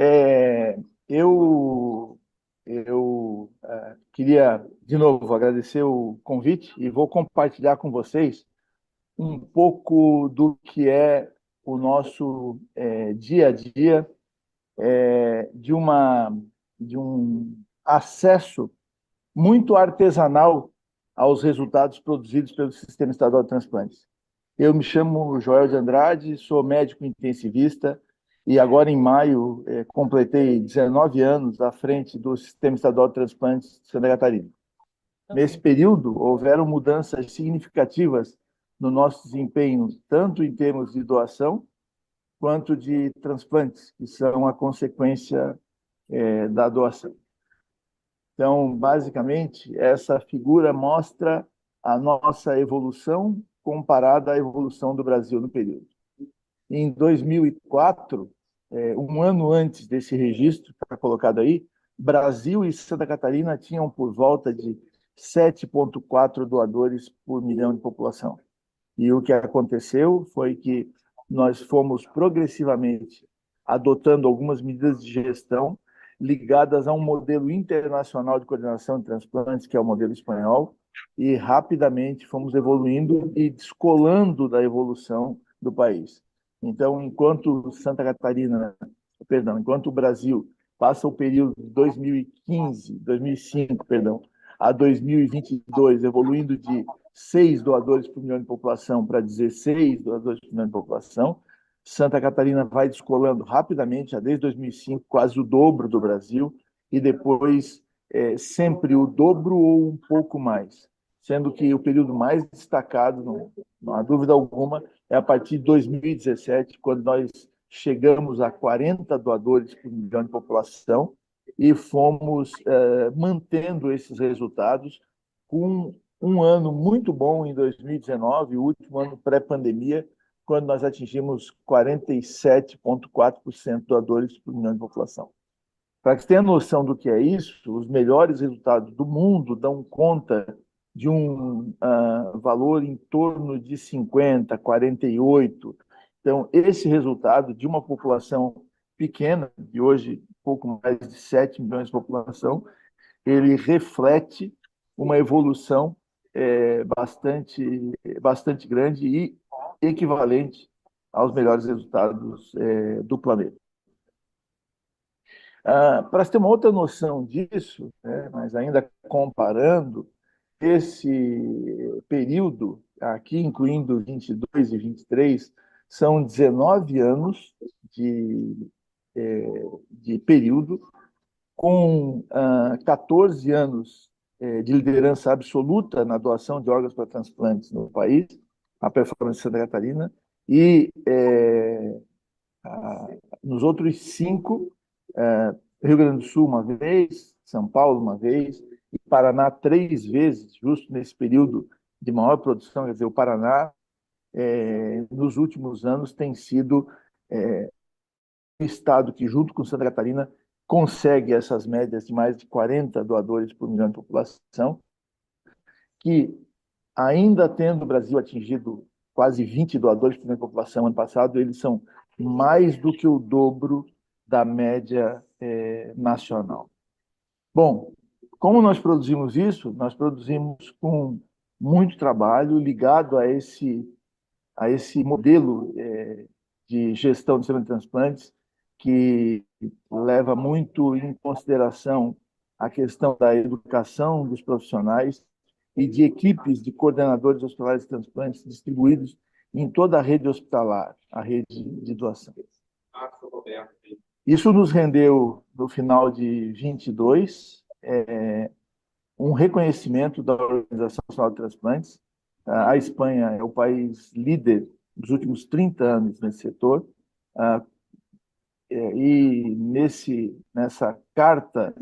É, eu queria, de novo, agradecer o convite e vou compartilhar com vocês um pouco do que é o nosso dia a dia de um acesso muito artesanal aos resultados produzidos pelo Sistema Estadual de Transplantes. Eu me chamo Joel de Andrade, sou médico intensivista e agora em maio completei 19 anos à frente do Sistema Estadual de Transplantes de Santa Catarina. Nesse período, houveram mudanças significativas no nosso desempenho, tanto em termos de doação quanto de transplantes, que são a consequência da doação. Então, basicamente, essa figura mostra a nossa evolução comparada à evolução do Brasil no período. Em 2004, um ano antes desse registro que está colocado aí, Brasil e Santa Catarina tinham por volta de 7,4 doadores por milhão de população. E o que aconteceu foi que nós fomos progressivamente adotando algumas medidas de gestão ligadas a um modelo internacional de coordenação de transplantes, que é o modelo espanhol, e rapidamente fomos evoluindo e descolando da evolução do país. Então, enquanto o Brasil passa o período de 2005, a 2022, evoluindo de 6 doadores por milhão de população para 16 doadores por milhão de população, Santa Catarina vai descolando rapidamente, já desde 2005, quase o dobro do Brasil, e depois sempre o dobro ou um pouco mais, sendo que o período mais destacado, não há dúvida alguma, é a partir de 2017, quando nós chegamos a 40 doadores por milhão de população e fomos mantendo esses resultados com um ano muito bom em 2019, o último ano pré-pandemia, quando nós atingimos 47,4% doadores por milhão de população. Para que você tenha noção do que é isso, os melhores resultados do mundo dão conta de um valor em torno de 50, 48. Então, esse resultado de uma população pequena, de hoje pouco mais de 7 milhões de população, ele reflete uma evolução bastante grande e equivalente aos melhores resultados do planeta. Para você ter uma outra noção disso, né, mas ainda comparando, esse período, aqui incluindo 22 e 23, são 19 anos de, de período, com 14 anos de liderança absoluta na doação de órgãos para transplantes no país, a performance de Santa Catarina, e nos outros 5, Rio Grande do Sul uma vez, São Paulo uma vez, e Paraná 3 vezes, justo nesse período de maior produção. Quer dizer, o Paraná, nos últimos anos, tem sido um estado que, junto com Santa Catarina, consegue essas médias de mais de 40 doadores por milhão de população, que, ainda tendo o Brasil atingido quase 20 doadores por milhão de população ano passado, eles são mais do que o dobro da média nacional. Bom, como nós produzimos isso? Nós produzimos com muito trabalho ligado a esse modelo de gestão de sistema de transplantes, que leva muito em consideração a questão da educação dos profissionais e de equipes de coordenadores hospitalares de transplantes distribuídos em toda a rede hospitalar, a rede de doação. Isso nos rendeu, no final de 22, um reconhecimento da Organização Nacional de Transplantes. A Espanha é o país líder dos últimos 30 anos nesse setor, e nessa carta,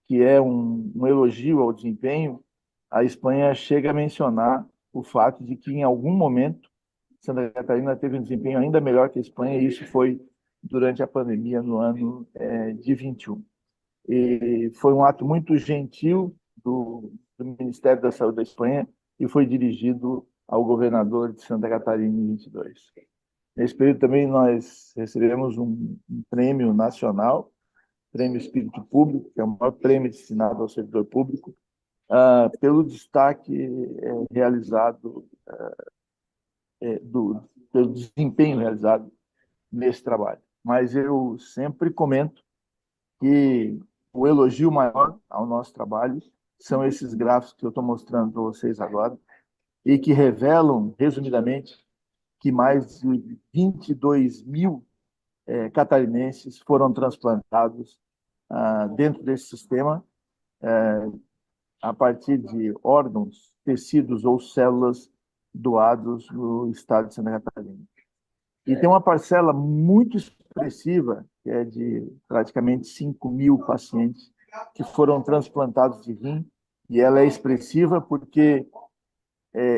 que é um elogio ao desempenho, a Espanha chega a mencionar o fato de que, em algum momento, Santa Catarina teve um desempenho ainda melhor que a Espanha, e isso foi durante a pandemia, no ano de 21. E foi um ato muito gentil do Ministério da Saúde da Espanha e foi dirigido ao governador de Santa Catarina em 22. Nesse período também nós recebemos um prêmio nacional Prêmio Espírito Público, que é o maior prêmio destinado ao servidor público, pelo destaque realizado, pelo desempenho realizado nesse trabalho. Mas eu sempre comento que o elogio maior ao nosso trabalho são esses gráficos que eu estou mostrando para vocês agora e que revelam, resumidamente, que mais de 22 mil catarinenses foram transplantados dentro desse sistema a partir de órgãos, tecidos ou células doados no estado de Santa Catarina. E tem uma parcela muito expressiva, que é de praticamente 5 mil pacientes que foram transplantados de rim, e ela é expressiva porque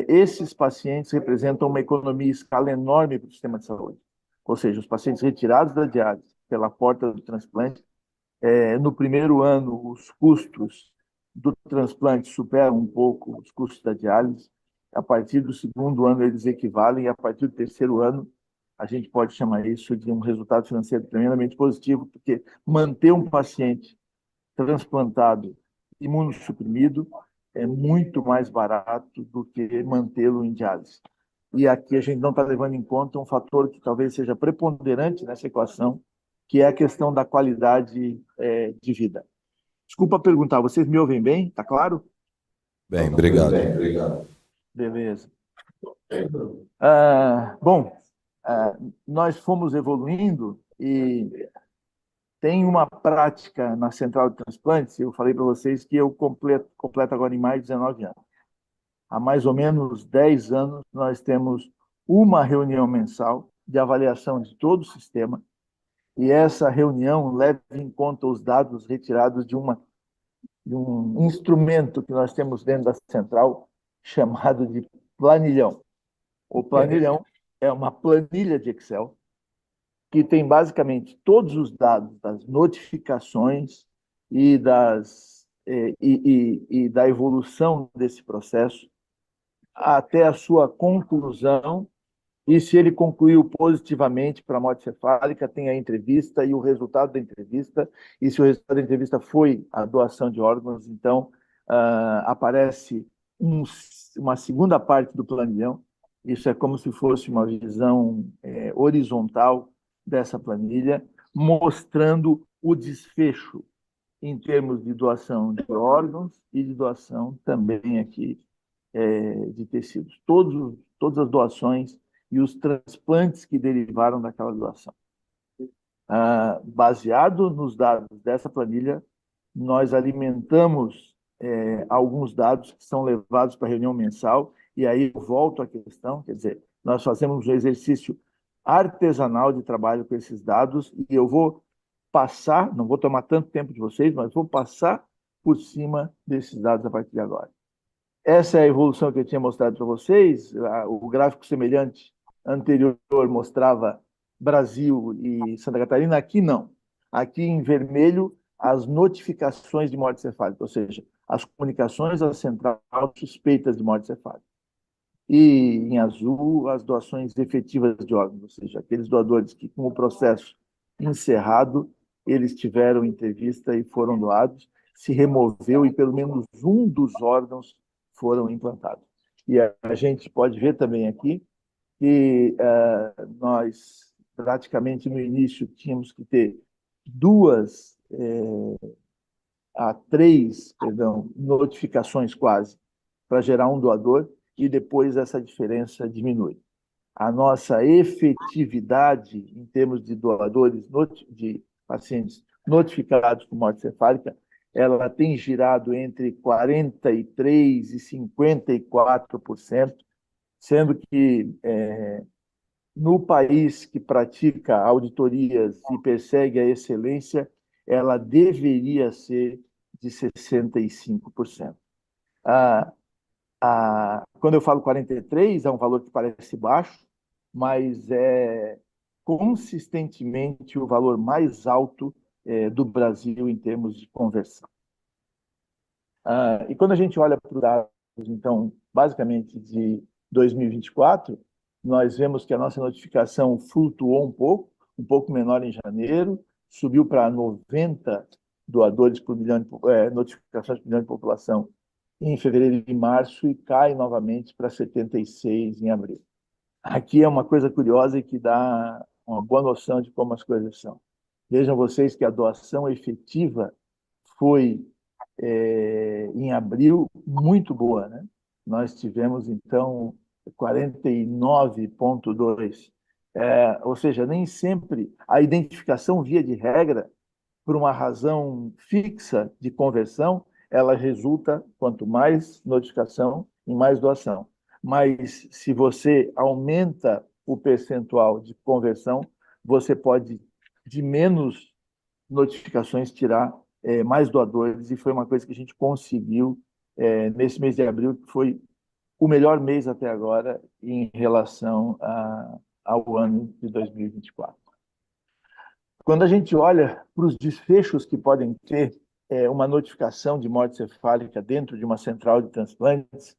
esses pacientes representam uma economia em escala enorme para o sistema de saúde. Ou seja, os pacientes retirados da diálise pela porta do transplante, no primeiro ano, os custos do transplante superam um pouco os custos da diálise. A partir do segundo ano, eles equivalem, e a partir do terceiro ano, a gente pode chamar isso de um resultado financeiro tremendamente positivo, porque manter um paciente transplantado imunossuprimido é muito mais barato do que mantê-lo em diálise. E aqui a gente não está levando em conta um fator que talvez seja preponderante nessa equação, que é a questão da qualidade de vida. Desculpa perguntar, vocês me ouvem bem? Está claro? Bem, obrigado. Bem, obrigado. Beleza. Bom, nós fomos evoluindo e tem uma prática na Central de Transplantes, eu falei para vocês que eu completo agora em mais de 19 anos. Há mais ou menos 10 anos, nós temos uma reunião mensal de avaliação de todo o sistema, e essa reunião leva em conta os dados retirados de um instrumento que nós temos dentro da central, chamado de planilhão. O planilhão é uma planilha de Excel que tem basicamente todos os dados das notificações e da evolução desse processo até a sua conclusão, e se ele concluiu positivamente para a morte cefálica, tem a entrevista e o resultado da entrevista, e se o resultado da entrevista foi a doação de órgãos, então aparece uma segunda parte do planilhão. Isso é como se fosse uma visão horizontal dessa planilha, mostrando o desfecho em termos de doação de órgãos e de doação também aqui de tecidos. Todas as doações e os transplantes que derivaram daquela doação. Baseado nos dados dessa planilha, nós alimentamos alguns dados que são levados para a reunião mensal, e aí eu volto à questão, quer dizer, nós fazemos um exercício artesanal de trabalho com esses dados, e eu vou passar, não vou tomar tanto tempo de vocês, mas vou passar por cima desses dados a partir de agora. Essa é a evolução que eu tinha mostrado para vocês. O gráfico semelhante anterior mostrava Brasil e Santa Catarina. Aqui não. Aqui em vermelho, as notificações de morte cefálica, ou seja, as comunicações à central suspeitas de morte cefálica. E em azul, as doações efetivas de órgãos, ou seja, aqueles doadores que, com o processo encerrado, eles tiveram entrevista e foram doados, se removeu e pelo menos um dos órgãos foram implantados. E a gente pode ver também aqui que nós, praticamente no início, tínhamos que ter três notificações quase para gerar um doador, e depois essa diferença diminui. A nossa efetividade em termos de doadores, de pacientes notificados com morte cefálica, ela tem girado entre 43% e 54%, sendo que no país que pratica auditorias e persegue a excelência, ela deveria ser de 65%. Quando eu falo 43, é um valor que parece baixo, mas é consistentemente o valor mais alto do Brasil em termos de conversão. E quando a gente olha para os dados, então, basicamente de 2024, nós vemos que a nossa notificação flutuou um pouco menor em janeiro, subiu para 90 doadores por milhão notificações por milhão de população em fevereiro e março e cai novamente para 76 em abril. Aqui é uma coisa curiosa e que dá uma boa noção de como as coisas são. Vejam vocês que a doação efetiva foi, em abril, muito boa, né? Nós tivemos, então, 49,2. Ou seja, nem sempre a identificação, via de regra, por uma razão fixa de conversão, ela resulta, quanto mais notificação, em mais doação. Mas se você aumenta o percentual de conversão, você pode, de menos notificações, tirar mais doadores, e foi uma coisa que a gente conseguiu nesse mês de abril, que foi o melhor mês até agora em relação ao ano de 2024. Quando a gente olha para os desfechos que podem ter uma notificação de morte cefálica dentro de uma central de transplantes,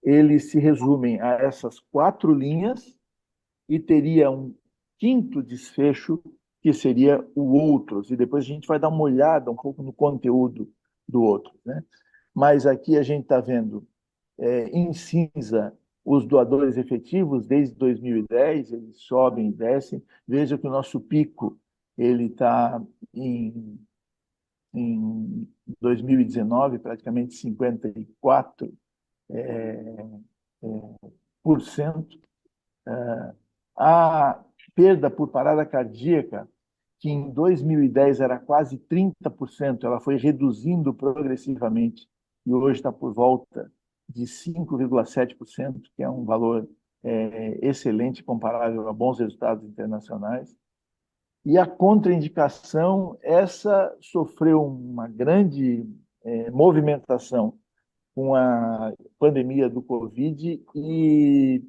eles se resumem a essas 4 linhas e teria um quinto desfecho, que seria o outros, e depois a gente vai dar uma olhada um pouco no conteúdo do outro, né? Mas aqui a gente está vendo em cinza os doadores efetivos desde 2010, eles sobem e descem. Veja que o nosso pico ele está em 2019, praticamente 54%. A perda por parada cardíaca, que em 2010 era quase 30%, ela foi reduzindo progressivamente e hoje está por volta de 5,7%, que é um valor excelente, comparável a bons resultados internacionais. E a contraindicação, essa sofreu uma grande movimentação com a pandemia do Covid, e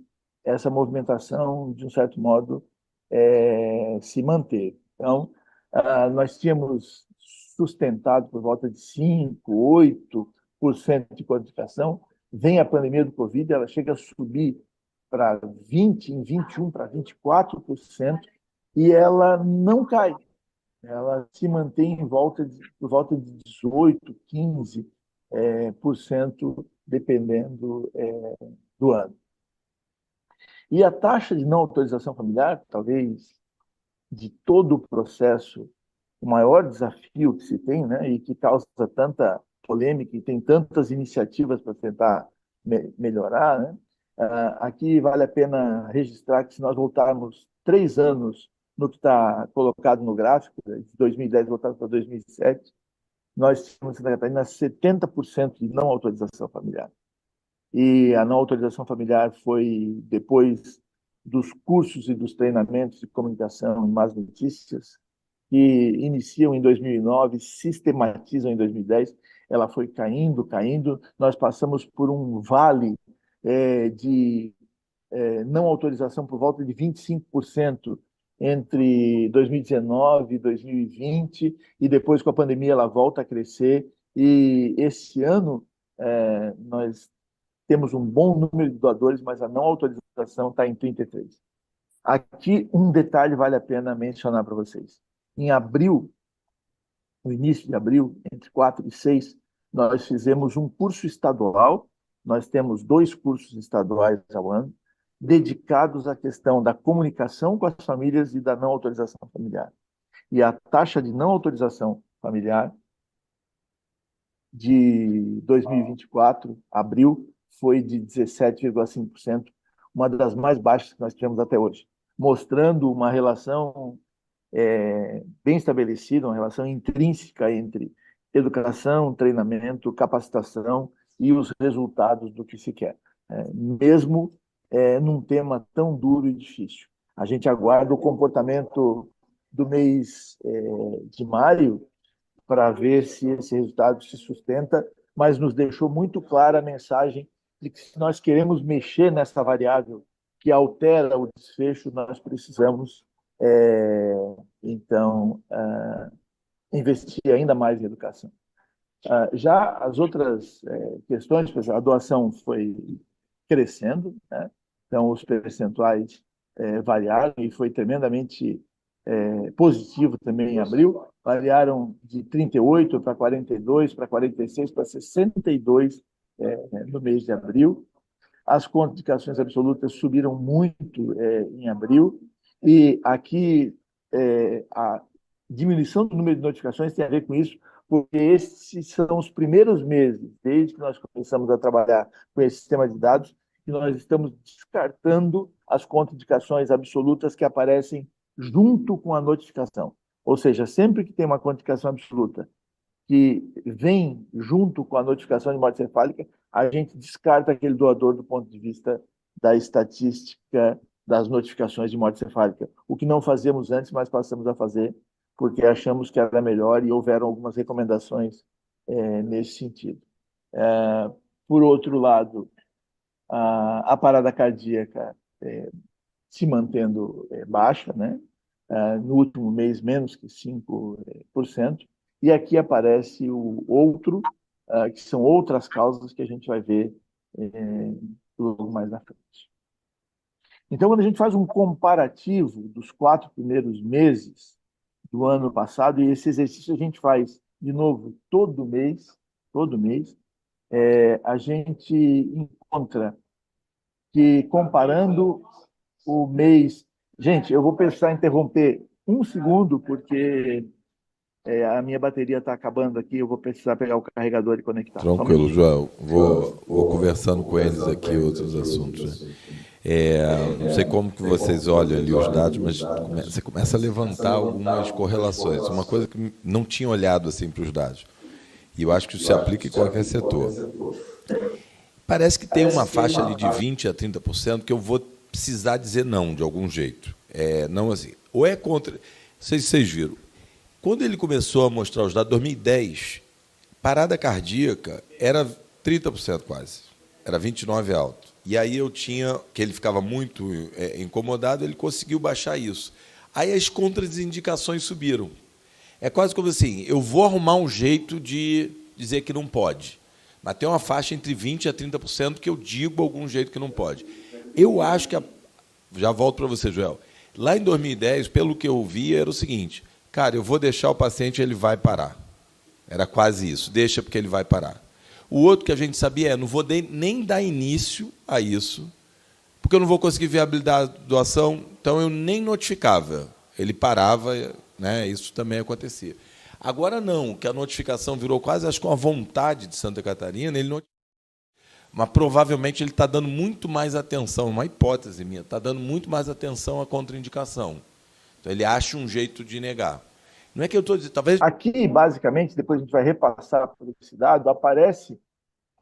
essa movimentação, de um certo modo, se manteve. Então, nós tínhamos sustentado por volta de 5%, 8% de qualificação. Vem a pandemia do Covid, ela chega a subir para 20%, em 21% para 24%, e ela não cai. Ela se mantém por volta de 18%, 15%, dependendo do ano. E a taxa de não autorização familiar, talvez de todo o processo, o maior desafio que se tem, né, e que causa tanta polêmica e tem tantas iniciativas para tentar melhorar, né? Aqui vale a pena registrar que, se nós voltarmos 3 anos no que está colocado no gráfico, de 2010 voltado para 2007, nós tínhamos em Santa Catarina 70% de não autorização familiar. E a não autorização familiar foi depois dos cursos e dos treinamentos de comunicação e más notícias, que iniciam em 2009, sistematizam em 2010, ela foi caindo, caindo. Nós passamos por um vale de não autorização por volta de 25% entre 2019 e 2020, e depois, com a pandemia, ela volta a crescer. E esse ano nós temos um bom número de doadores, mas a não autorização está em 33. Aqui, um detalhe vale a pena mencionar para vocês. Em abril, no início de abril, entre 4 e 6, nós fizemos um curso estadual. Nós temos 2 cursos estaduais ao ano, dedicados à questão da comunicação com as famílias e da não autorização familiar. E a taxa de não autorização familiar de 2024, abril, foi de 17,5%, uma das mais baixas que nós tivemos até hoje, mostrando uma relação bem estabelecida, uma relação intrínseca entre educação, treinamento, capacitação e os resultados do que se quer, mesmo num tema tão duro e difícil. A gente aguarda o comportamento do mês de maio para ver se esse resultado se sustenta, mas nos deixou muito clara a mensagem de que, se nós queremos mexer nessa variável que altera o desfecho, nós precisamos, então, investir ainda mais em educação. Já as outras questões, a doação foi crescendo, né? Então os percentuais variaram e foi tremendamente positivo também em abril, variaram de 38 para 42, para 46, para 62 no mês de abril. As contraindicações absolutas subiram muito em abril, e aqui a diminuição do número de notificações tem a ver com isso, porque esses são os primeiros meses, desde que nós começamos a trabalhar com esse sistema de dados, que nós estamos descartando as contraindicações absolutas que aparecem junto com a notificação. Ou seja, sempre que tem uma contraindicação absoluta que vem junto com a notificação de morte cefálica, a gente descarta aquele doador do ponto de vista da estatística das notificações de morte cefálica, o que não fazíamos antes, mas passamos a fazer porque achamos que era melhor e houveram algumas recomendações nesse sentido. Por outro lado, a parada cardíaca se mantendo baixa, né? No último mês, menos que 5%. E aqui aparece o outro, que são outras causas que a gente vai ver logo mais na frente. Então, quando a gente faz um comparativo dos 4 primeiros meses do ano passado, e esse exercício a gente faz, de novo, todo mês, a gente encontra que, comparando o mês... Gente, eu vou precisar interromper um segundo, porque a minha bateria está acabando aqui, eu vou precisar pegar o carregador e conectar. Tranquilo, Joel. Vou conversando com eles aqui outros assuntos, né? Não sei como que vocês olham ali os dados, mas você começa a levantar algumas correlações. Uma coisa que não tinha olhado assim para os dados. E eu acho que isso se aplica em qualquer setor. Parece que tem uma faixa ali de 20% a 30% que eu vou precisar dizer não, de algum jeito. Não assim. Ou é contra... Não sei se vocês viram. Quando ele começou a mostrar os dados, 2010, parada cardíaca era 30% quase. Era 29% alto. E aí eu tinha, que ele ficava muito incomodado, ele conseguiu baixar isso. Aí as contraindicações subiram. É quase como assim, eu vou arrumar um jeito de dizer que não pode. Mas tem uma faixa entre 20% a 30% que eu digo algum jeito que não pode. Eu acho que... Já volto para você, Joel. Lá em 2010, pelo que eu vi, era o seguinte: cara, eu vou deixar o paciente, ele vai parar. Era quase isso. Deixa porque ele vai parar. O outro que a gente sabia não vou nem dar início a isso, porque eu não vou conseguir viabilizar a doação, então eu nem notificava. Ele parava, né? Isso também acontecia. Agora não, que a notificação virou quase, acho que com a vontade de Santa Catarina, ele notifica. Mas provavelmente ele está dando muito mais atenção, uma hipótese minha, está dando muito mais atenção à contraindicação. Então ele acha um jeito de negar. Não é que eu estou dizendo, talvez... Aqui, basicamente, depois a gente vai repassar por esse dado, aparece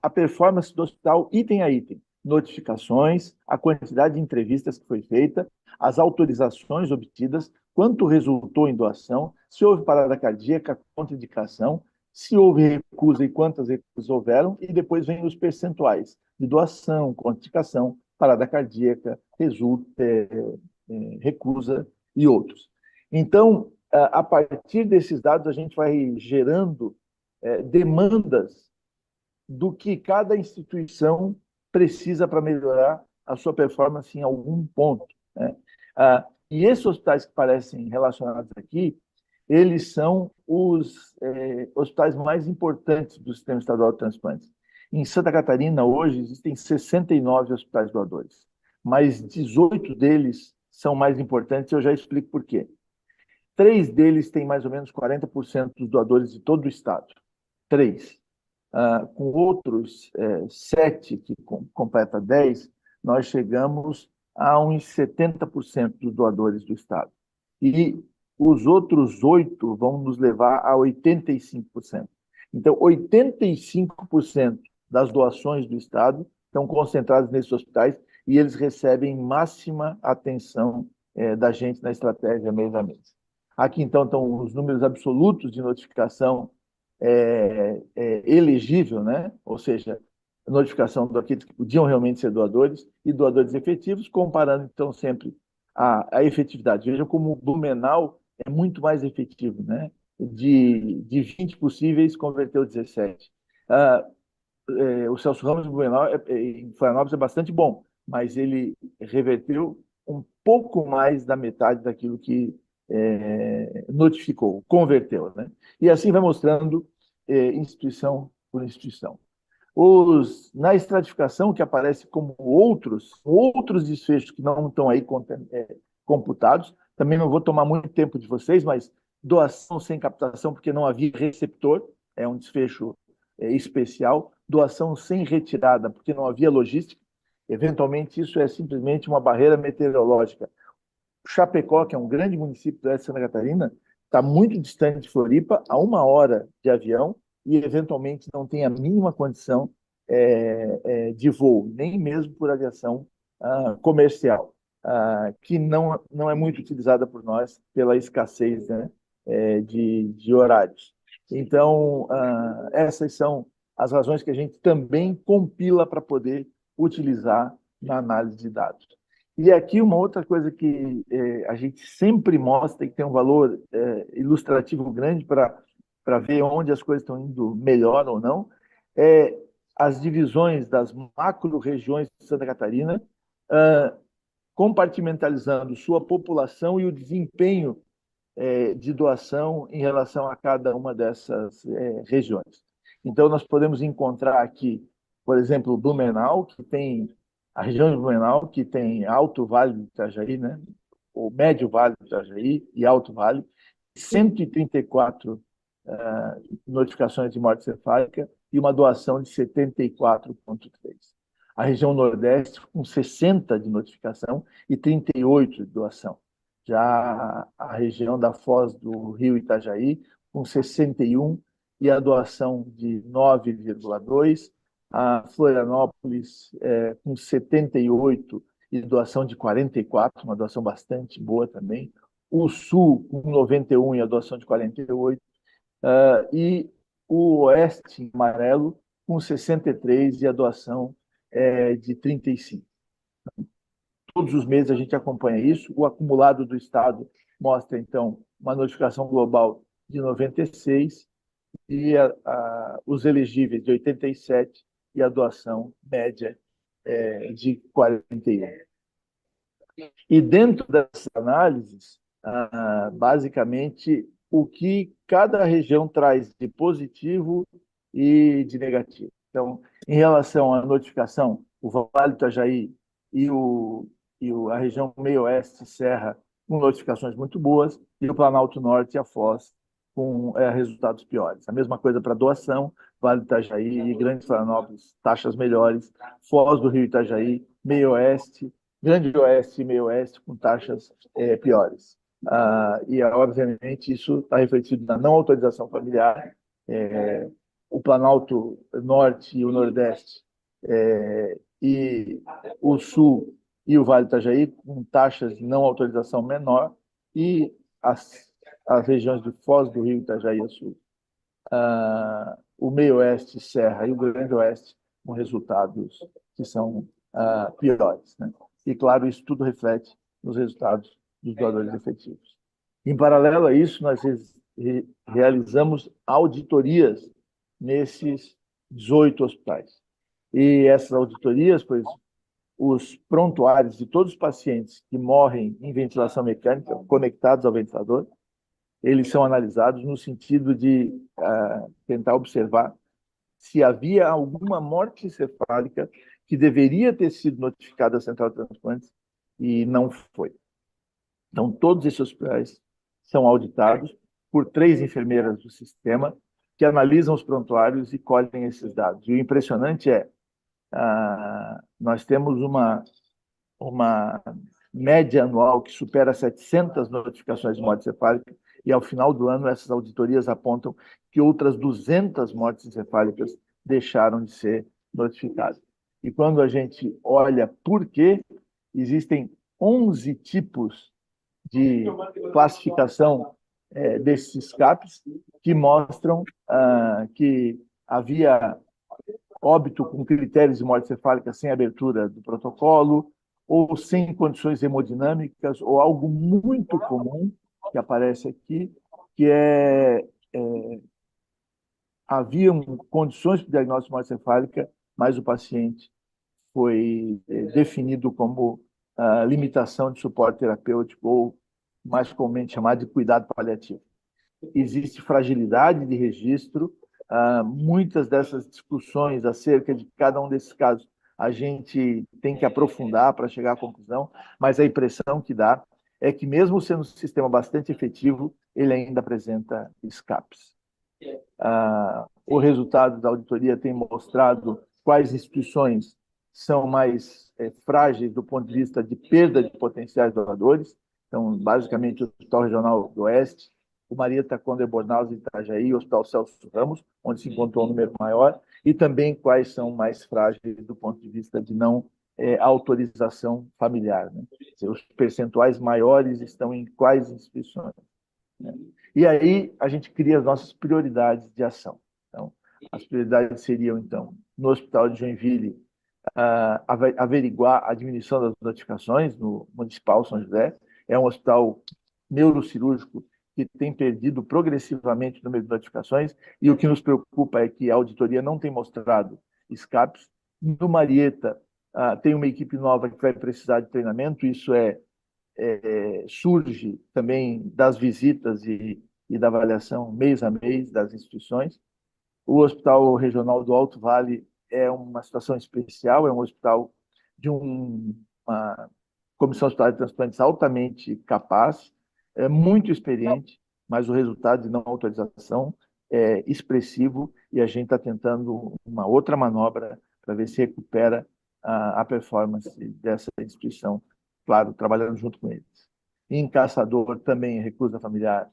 a performance do hospital item a item. Notificações, a quantidade de entrevistas que foi feita, as autorizações obtidas, quanto resultou em doação, se houve parada cardíaca, contraindicação, se houve recusa e quantas recusas houveram, e depois vem os percentuais de doação, contraindicação, parada cardíaca, recusa e outros. Então, a partir desses dados, a gente vai gerando demandas do que cada instituição precisa para melhorar a sua performance em algum ponto, né? E esses hospitais que parecem relacionados aqui, eles são os hospitais mais importantes do Sistema Estadual de Transplantes. Em Santa Catarina, hoje, existem 69 hospitais doadores, mas 18 deles são mais importantes, eu já explico por quê. 3 deles têm mais ou menos 40% dos doadores de todo o estado. 3. Com outros 7, que completa 10, nós chegamos a uns 70% dos doadores do estado. E os outros 8 vão nos levar a 85%. Então, 85% das doações do estado estão concentradas nesses hospitais e eles recebem máxima atenção da gente na estratégia mês a mês. Aqui, então, estão os números absolutos de notificação elegível, né? Ou seja, notificação daqueles que podiam realmente ser doadores e doadores efetivos, comparando, então, sempre a efetividade. Veja como o Blumenau é muito mais efetivo, né? De 20 possíveis, converteu 17. O Celso Ramos, Blumenau, em Florianópolis, é bastante bom, mas ele reverteu um pouco mais da metade daquilo que notificou, converteu, né? E assim vai mostrando instituição por instituição. Na estratificação, que aparece como outros desfechos que não estão aí computados, também não vou tomar muito tempo de vocês, mas doação sem captação, porque não havia receptor, é um desfecho especial, doação sem retirada, porque não havia logística, eventualmente isso é simplesmente uma barreira meteorológica. Chapecó, que é um grande município da Santa Catarina, está muito distante de Floripa, a 1 hora de avião, e eventualmente não tem a mínima condição de voo, nem mesmo por aviação comercial, que não é muito utilizada por nós pela escassez, né, de horários. Então, essas são as razões que a gente também compila para poder utilizar na análise de dados. E aqui uma outra coisa que a gente sempre mostra e que tem um valor ilustrativo grande para ver onde as coisas estão indo melhor ou não, é as divisões das macro-regiões de Santa Catarina, compartimentalizando sua população e o desempenho de doação em relação a cada uma dessas regiões. Então, nós podemos encontrar aqui, por exemplo, Blumenau, que tem a região de Blumenau, que tem Alto Vale do Itajaí, né? O Médio Vale do Itajaí e Alto Vale, 134 notificações de morte cefálica e uma doação de 74,3. A região Nordeste, com 60 de notificação e 38 de doação. Já a região da Foz do Rio Itajaí, com 61 e a doação de 9,2. A Florianópolis, com 78 e doação de 44, uma doação bastante boa também. O Sul, com 91 e a doação de 48. E o Oeste, em amarelo, com 63 e a doação de 35. Todos os meses a gente acompanha isso. O acumulado do Estado mostra, então, uma notificação global de 96 e os elegíveis de 87 e a doação média de 41. E dentro dessas análises, basicamente, o que cada região traz de positivo e de negativo. Então, em relação à notificação, o Vale do Itajaí e a região meio-oeste, Serra, com notificações muito boas, e o Planalto Norte e a Foz com resultados piores. A mesma coisa para doação, Vale do Itajaí e Grande Florianópolis, taxas melhores, Foz do Rio Itajaí, meio-oeste, Grande Oeste e meio-oeste com taxas piores. E, obviamente, isso está refletido na não autorização familiar, o Planalto Norte e o Nordeste, e o Sul e o Vale do Itajaí com taxas de não autorização menor, e as regiões de Foz do Rio, Itajaí e Sul, o meio-oeste, Serra e o Grande Oeste com resultados que são piores, né? E, claro, isso tudo reflete nos resultados dos doadores efetivos. Em paralelo a isso, nós realizamos auditorias nesses 18 hospitais. E essas auditorias, pois, os prontuários de todos os pacientes que morrem em ventilação mecânica, conectados ao ventilador, eles são analisados no sentido de tentar observar se havia alguma morte encefálica que deveria ter sido notificada à Central de Transplantes e não foi. Então, todos esses hospitais são auditados por 3 enfermeiras do sistema que analisam os prontuários e colhem esses dados. E o impressionante é, nós temos uma média anual que supera 700 notificações de morte encefálica, e ao final do ano essas auditorias apontam que outras 200 mortes encefálicas deixaram de ser notificadas. E quando a gente olha por quê, existem 11 tipos de classificação desses escapes que mostram que havia óbito com critérios de morte cefálica sem abertura do protocolo, ou sem condições hemodinâmicas, ou algo muito comum que aparece aqui, que haviam condições de diagnóstico de morte cefálica, mas o paciente foi definido como limitação de suporte terapêutico ou mais comumente chamado de cuidado paliativo. Existe fragilidade de registro, muitas dessas discussões acerca de cada um desses casos a gente tem que aprofundar para chegar à conclusão, mas a impressão que dá é que, mesmo sendo um sistema bastante efetivo, ele ainda apresenta escapes. O resultado da auditoria tem mostrado quais instituições são mais frágeis do ponto de vista de perda de potenciais doadores. Então, basicamente, o Hospital Regional do Oeste, o Marieta Conder Bornaus em Itajaí, o Hospital Celso Ramos, onde se encontrou um número maior, e também quais são mais frágeis do ponto de vista de não autorização familiar. Né? Os percentuais maiores estão em quais instituições? Né? E aí a gente cria as nossas prioridades de ação. Então, as prioridades seriam, então, no Hospital de Joinville, averiguar a diminuição das notificações no Municipal São José. É um hospital neurocirúrgico que tem perdido progressivamente o número de notificações, e o que nos preocupa é que a auditoria não tem mostrado escapes. No Marieta, tem uma equipe nova que vai precisar de treinamento, isso surge também das visitas e da avaliação mês a mês das instituições. O Hospital Regional do Alto Vale é uma situação especial, é um hospital de uma comissão hospitalar de transplantes altamente capaz, muito experiente, mas o resultado de não autorização é expressivo, e a gente está tentando uma outra manobra para ver se recupera a performance dessa instituição, claro, trabalhando junto com eles. Em Caçador, também a recusa familiar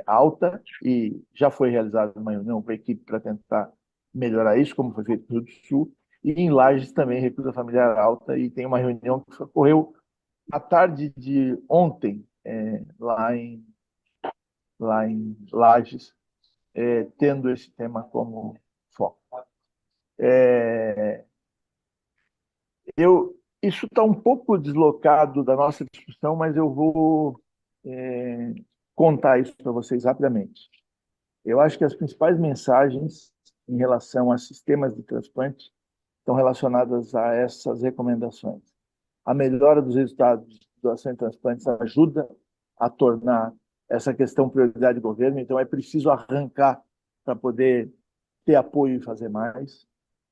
alta, e já foi realizada uma reunião com a equipe para tentar melhorar isso, como foi feito no Rio do Sul, e em Lages também recusa familiar alta, e tem uma reunião que ocorreu à tarde de ontem, lá em Lages, tendo esse tema como foco. Isso está um pouco deslocado da nossa discussão, mas eu vou contar isso para vocês rapidamente. Eu acho que as principais mensagens em relação a sistemas de transplante estão relacionadas a essas recomendações. A melhora dos resultados de doação de transplantes ajuda a tornar essa questão prioridade do governo, então é preciso arrancar para poder ter apoio e fazer mais.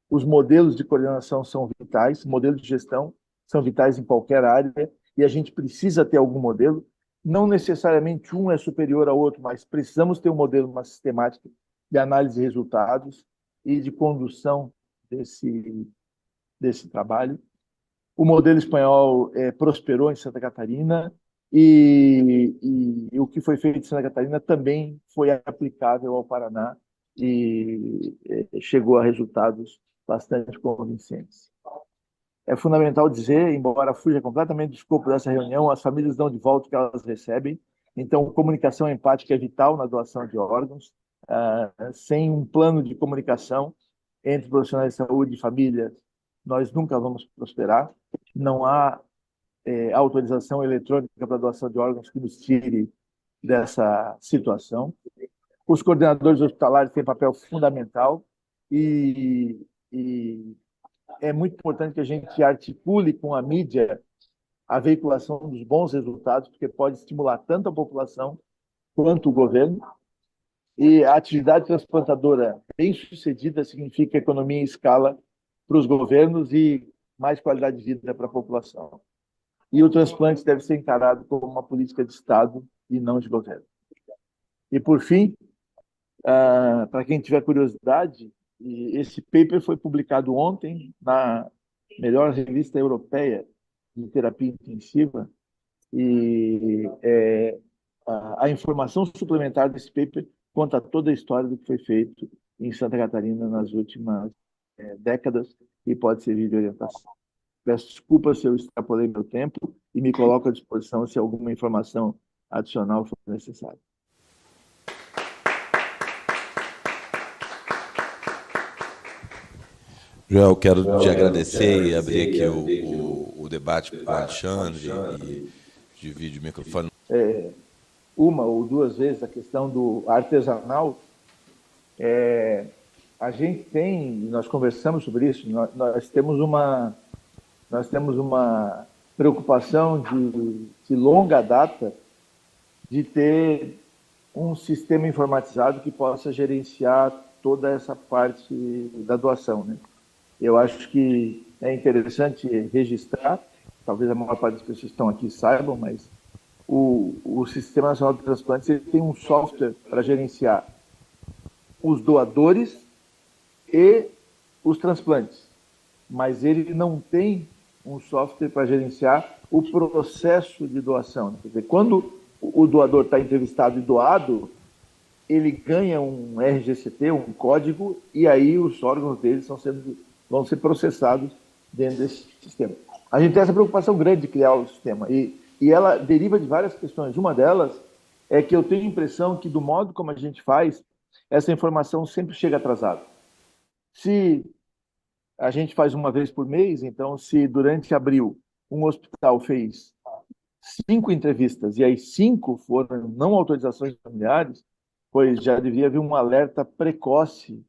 Os modelos de coordenação são vitais, modelos de gestão são vitais em qualquer área, e a gente precisa ter algum modelo. Não necessariamente um é superior ao outro, mas precisamos ter um modelo, uma sistemática de análise de resultados e de condução desse trabalho. O modelo espanhol prosperou em Santa Catarina, e o que foi feito em Santa Catarina também foi aplicável ao Paraná e chegou a resultados bastante convincentes. É fundamental dizer, embora fuja completamente do escopo dessa reunião, as famílias dão de volta o que elas recebem, então comunicação empática é vital na doação de órgãos. Sem um plano de comunicação entre profissionais de saúde e famílias, nós nunca vamos prosperar. Não há autorização eletrônica para doação de órgãos que nos tire dessa situação. Os coordenadores hospitalares têm papel fundamental, e é muito importante que a gente articule com a mídia a veiculação dos bons resultados, porque pode estimular tanto a população quanto o governo. E a atividade transplantadora bem-sucedida significa economia em escala para os governos e mais qualidade de vida para a população. E o transplante deve ser encarado como uma política de Estado e não de governo. E, por fim, para quem tiver curiosidade, esse paper foi publicado ontem na melhor revista europeia de terapia intensiva, e a informação suplementar desse paper conta toda a história do que foi feito em Santa Catarina nas últimas décadas, e pode servir de orientação. Peço desculpas se eu extrapolei meu tempo e me coloco à disposição se alguma informação adicional for necessária. Joel, quero te agradecer e abrir aqui o debate com o Alexandre e dividir o microfone. Uma ou duas vezes a questão do artesanal, a gente tem, nós conversamos sobre isso, nós temos uma preocupação de longa data de ter um sistema informatizado que possa gerenciar toda essa parte da doação, né? Eu acho que é interessante registrar, talvez a maior parte das pessoas que estão aqui saibam, mas o Sistema Nacional de Transplantes ele tem um software para gerenciar os doadores e os transplantes, mas ele não tem um software para gerenciar o processo de doação. Quer dizer, quando o doador está entrevistado e doado, ele ganha um RGCT, um código, e aí os órgãos dele vão ser processados dentro desse sistema. A gente tem essa preocupação grande de criar o sistema, e ela deriva de várias questões. Uma delas é que eu tenho a impressão que, do modo como a gente faz, essa informação sempre chega atrasada. Se a gente faz uma vez por mês, então, se durante abril um hospital fez 5 entrevistas e aí 5 foram não autorizações familiares, pois já devia haver um alerta precoce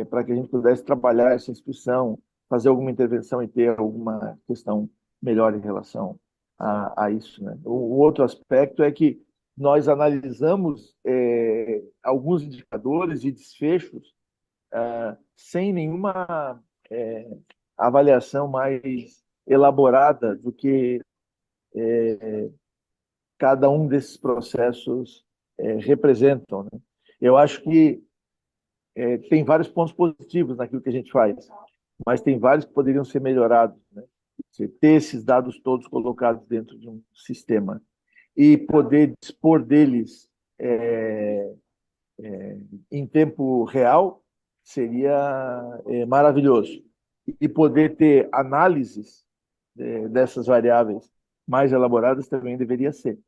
para que a gente pudesse trabalhar essa instituição, fazer alguma intervenção e ter alguma questão melhor em relação a isso, né? O outro aspecto é que nós analisamos alguns indicadores e desfechos sem nenhuma avaliação mais elaborada do que cada um desses processos representam, né? Eu acho que tem vários pontos positivos naquilo que a gente faz, mas tem vários que poderiam ser melhorados, né? Você ter esses dados todos colocados dentro de um sistema e poder dispor deles em tempo real seria maravilhoso. E poder ter análises dessas variáveis mais elaboradas também deveria ser.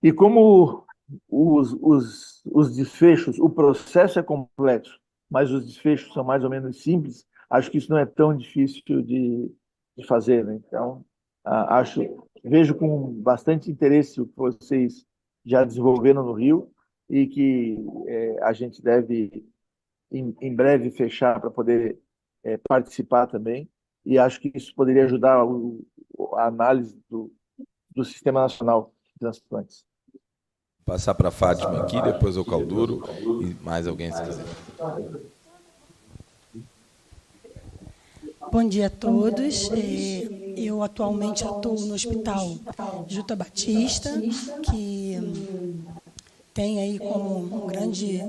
E como os desfechos, o processo é complexo, mas os desfechos são mais ou menos simples, acho que isso não é tão difícil de fazer, né? Então, vejo com bastante interesse o que vocês já desenvolveram no Rio e que a gente deve, em breve, fechar para poder participar também. E acho que isso poderia ajudar a análise do Sistema Nacional de Transplantes. Passar para a Fátima aqui, depois o Calduro e mais alguém se quiser. Bom dia a todos. Eu atualmente atuo no Hospital Juta Batista, que tem aí como um grande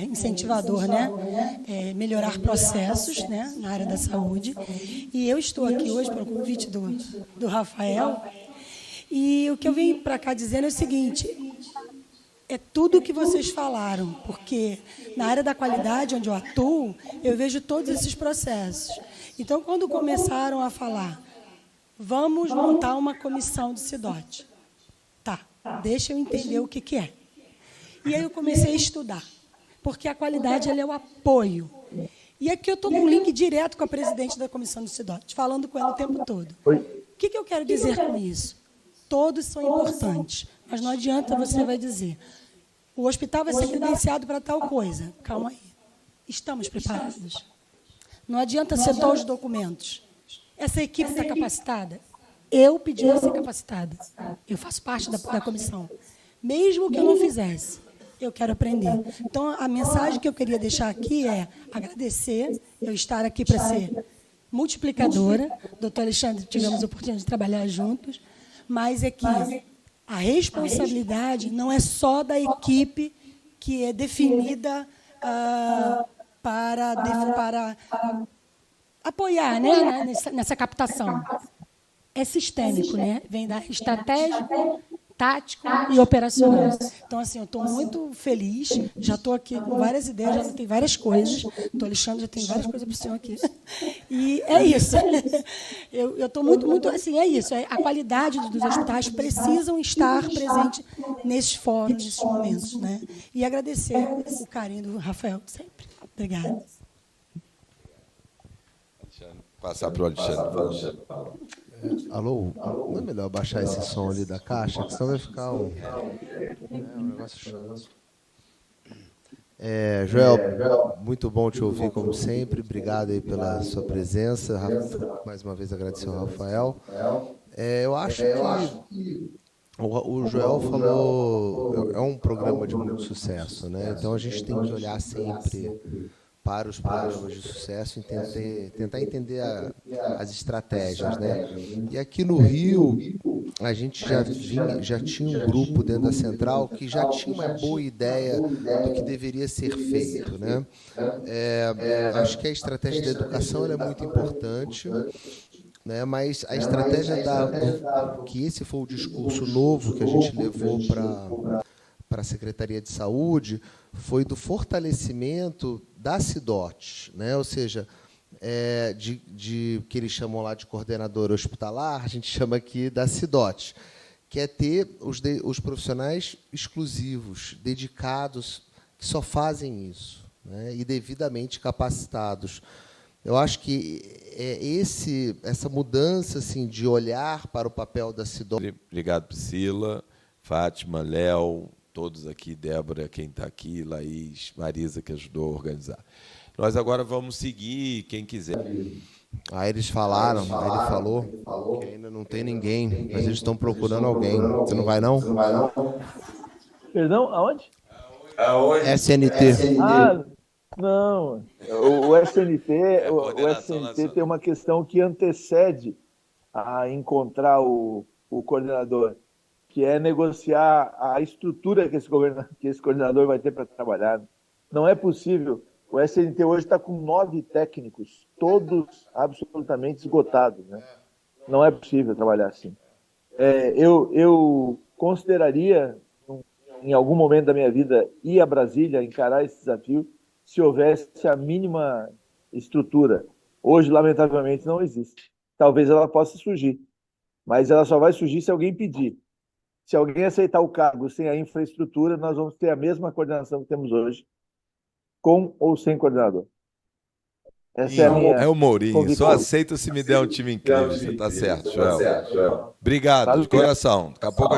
incentivador, né, melhorar processos, né, na área da saúde. E eu estou aqui hoje pelo convite do Rafael. E o que eu vim para cá dizendo é o seguinte: é tudo o que vocês falaram, porque na área da qualidade, onde eu atuo, eu vejo todos esses processos. Então, quando começaram a falar, vamos montar uma comissão do CIDOT. Tá, deixa eu entender o que é. E aí eu comecei a estudar, porque a qualidade ela é o apoio. E aqui eu estou com um link direto com a presidente da comissão do CIDOT, falando com ela o tempo todo. O que eu quero dizer com isso? Todos são importantes, mas não adianta você vai dizer, o hospital vai ser credenciado para tal coisa. Calma aí. Estamos preparados? Não adianta setar os documentos. Essa equipe está capacitada? Eu pedi para ser capacitada. Eu faço parte da comissão. Mesmo que eu não fizesse, eu quero aprender. Então, a mensagem que eu queria deixar aqui é agradecer eu estar aqui para ser multiplicadora. Doutor Alexandre, tivemos a oportunidade de trabalhar juntos, mas é que a responsabilidade não é só da equipe que é definida para apoiar, né, nessa captação. É sistêmico, né? Vem da estratégico, tático e operacional. Então, assim, eu estou muito feliz, já estou aqui com várias ideias, já tem várias coisas. O Alexandre já tem várias coisas para o senhor aqui. E é isso. Eu estou muito, assim, é isso. A qualidade dos hospitais precisam estar presente nesses fóruns, nesses momentos, né? E agradecer o carinho do Rafael sempre. Obrigada. Passar para o Alexandre. Alô? Não é melhor baixar esse som ali da caixa? Que senão vai ficar um negócio chato. Joel, muito bom te ouvir, como sempre. Obrigado aí pela sua presença. Mais uma vez agradecer ao Rafael. Eu acho que O Joel falou, é um programa de muito sucesso, né? Então a gente tem que olhar sempre para os programas de sucesso e tentar entender as estratégias, né? E aqui no Rio, a gente já tinha um grupo dentro da Central que já tinha uma boa ideia do que deveria ser feito, né? Acho que a estratégia da educação ela é muito importante, né? Mas a estratégia que esse foi o discurso novo que a gente levou para a Secretaria de Saúde, foi do fortalecimento da CIDOT, né? Ou seja, que eles chamam lá de coordenadora hospitalar, a gente chama aqui da CIDOT, que é ter os profissionais exclusivos, dedicados, que só fazem isso, né? E devidamente capacitados. Eu acho que essa mudança assim, de olhar para o papel da CIDOT... Obrigado, Priscila, Fátima, Léo, todos aqui, Débora, quem está aqui, Laís, Marisa, que ajudou a organizar. Nós agora vamos seguir, quem quiser. Aí eles falaram, aí ele falou que ainda não tem ninguém, mas eles estão procurando alguém. Você não vai, não? Perdão, aonde? SNT. Não. O SNT tem uma questão que antecede a encontrar o coordenador, que é negociar a estrutura que esse coordenador vai ter para trabalhar. Não é possível. O SNT hoje está com 9 técnicos, todos absolutamente esgotados, né? Não é possível trabalhar assim. Eu consideraria, em algum momento da minha vida, ir a Brasília, encarar esse desafio, se houvesse a mínima estrutura. Hoje, lamentavelmente, não existe. Talvez ela possa surgir, mas ela só vai surgir se alguém pedir. Se alguém aceitar o cargo sem a infraestrutura, nós vamos ter a mesma coordenação que temos hoje, com ou sem coordenador. Essa é a minha o Mourinho, convicção. só aceita se me der um time incrível. Você está certo, Joel. Obrigado, de coração. Daqui a pouco